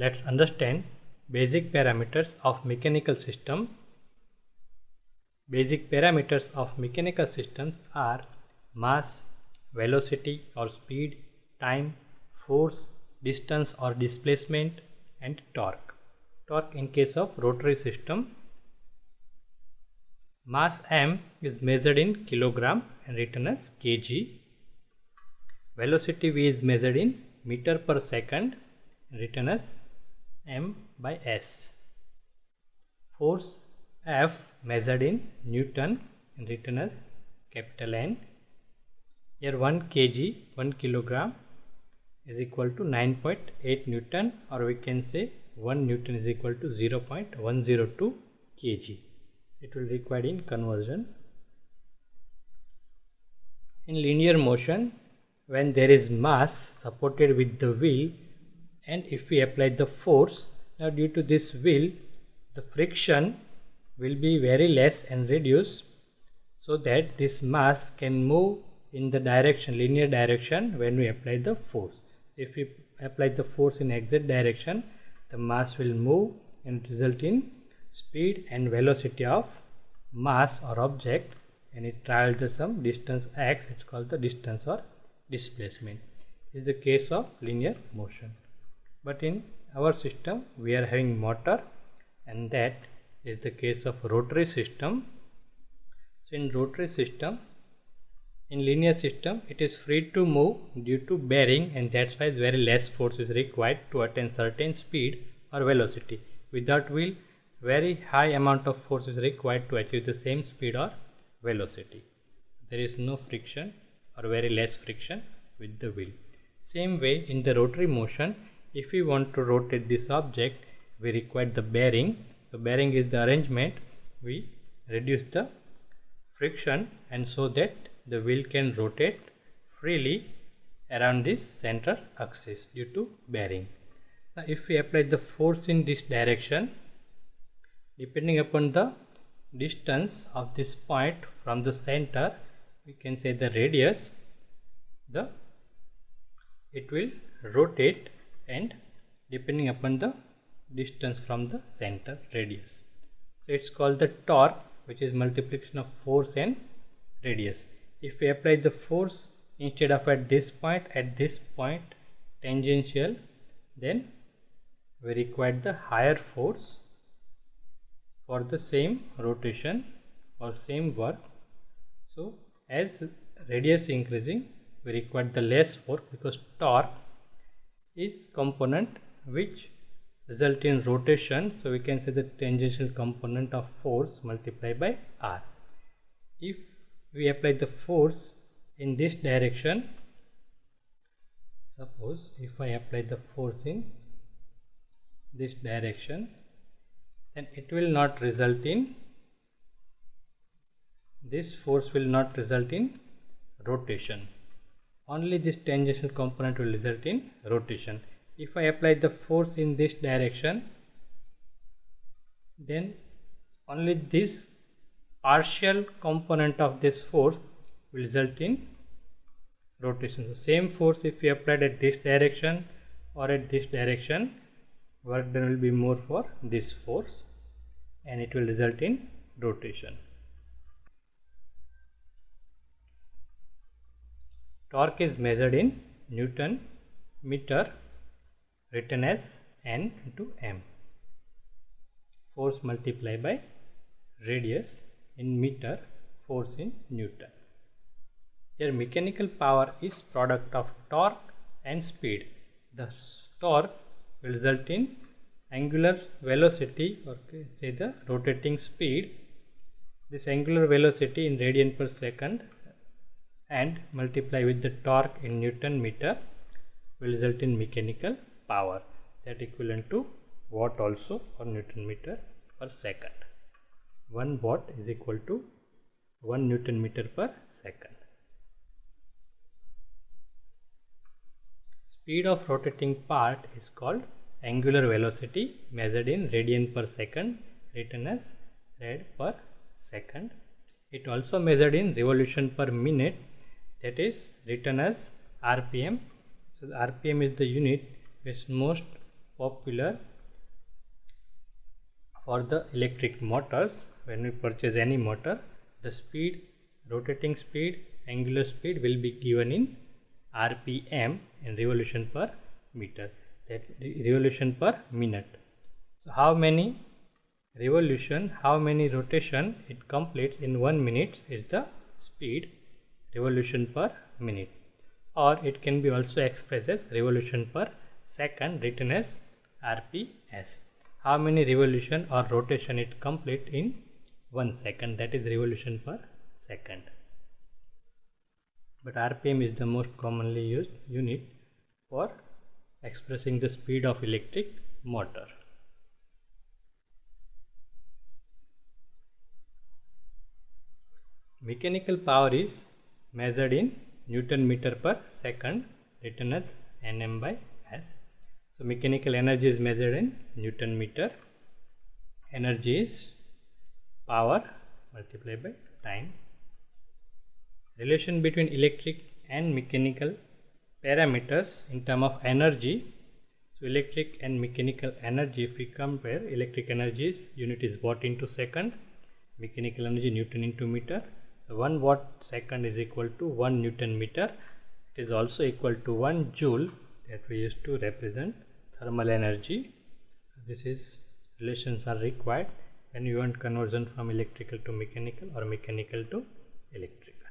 Let's understand basic parameters of mechanical system. Basic parameters of mechanical systems are mass, velocity or speed, time, force, distance or displacement, and torque. Torque in case of rotary system. Mass m is measured in kilogram and written as kg. Velocity v is measured in meter per second and written as m by s. Force F measured in Newton and written as capital N. Here 1 kg, 1 kilogram is equal to 9.8 Newton, or we can say 1 Newton is equal to 0.102 kg. It will require in conversion. In linear motion, when there is mass supported with the wheel, and if we apply the force, now due to this wheel, the friction will be very less and reduced, so that this mass can move in the direction, linear direction, when we apply the force. If we apply the force in exact direction, the mass will move and result in speed and velocity of mass or object, and it travels some distance x. It's called the distance or displacement. This is the case of linear motion. But in our system we are having motor, and that is the case of rotary system. So in rotary system, in linear system, it is free to move due to bearing, and that's why very less force is required to attain certain speed or velocity. Without wheel, very high amount of force is required to achieve the same speed or velocity. There is no friction or very less friction with the wheel. Same way in the rotary motion, if we want to rotate this object, we require the bearing. So bearing is the arrangement. We reduce the friction, and so that the wheel can rotate freely around this center axis due to bearing. Now if we apply the force in this direction, depending upon the distance of this point from the center, we can say the radius, it will rotate, and depending upon the distance from the center radius. So it's called the torque, which is multiplication of force and radius. If we apply the force instead of at this point tangential, then we require the higher force for the same rotation or same work. So as radius increasing, we require the less force, because torque is component which result in rotation. So we can say the tangential component of force multiplied by r. If we apply the force in this direction, suppose if I apply the force in this direction, then it will not result in, this force will not result in rotation. Only this tangential component will result in rotation. If I apply the force in this direction, then only this partial component of this force will result in rotation. So same force if we applied at this direction or at this direction, work done will be more for this force, and it will result in rotation. Torque is measured in Newton meter, written as N into M. Force multiplied by radius in meter, force in Newton. Here mechanical power is product of torque and speed. The torque will result in angular velocity, or say the rotating speed. This angular velocity in radian per second and multiply with the torque in Newton meter will result in mechanical power, that equivalent to watt also, or Newton meter per second. 1 watt is equal to 1 Newton meter per second. Speed of rotating part is called angular velocity, measured in radian per second, written as rad per second. It also measured in revolution per minute, that is written as RPM. So the RPM is the unit which most popular for the electric motors. When we purchase any motor, the speed, rotating speed, angular speed will be given in RPM, in revolution per meter, that revolution per minute. So how many revolution, how many rotation it completes in 1 minute is the speed, revolution per minute, or it can be also expressed as revolution per second, written as RPS. How many revolution or rotation it complete in 1 second, that is revolution per second. But RPM is the most commonly used unit for expressing the speed of electric motor. Mechanical power is measured in Newton meter per second, written as Nm by S. So mechanical energy is measured in Newton meter. Energy is power multiplied by time. Relation between electric and mechanical parameters in terms of energy. So electric and mechanical energy, if we compare, electric energy unit is watt into second, mechanical energy Newton into meter. 1 watt second is equal to 1 Newton meter. It is also equal to 1 joule that we used to represent thermal energy. This is relations are required when you want conversion from electrical to mechanical or mechanical to electrical.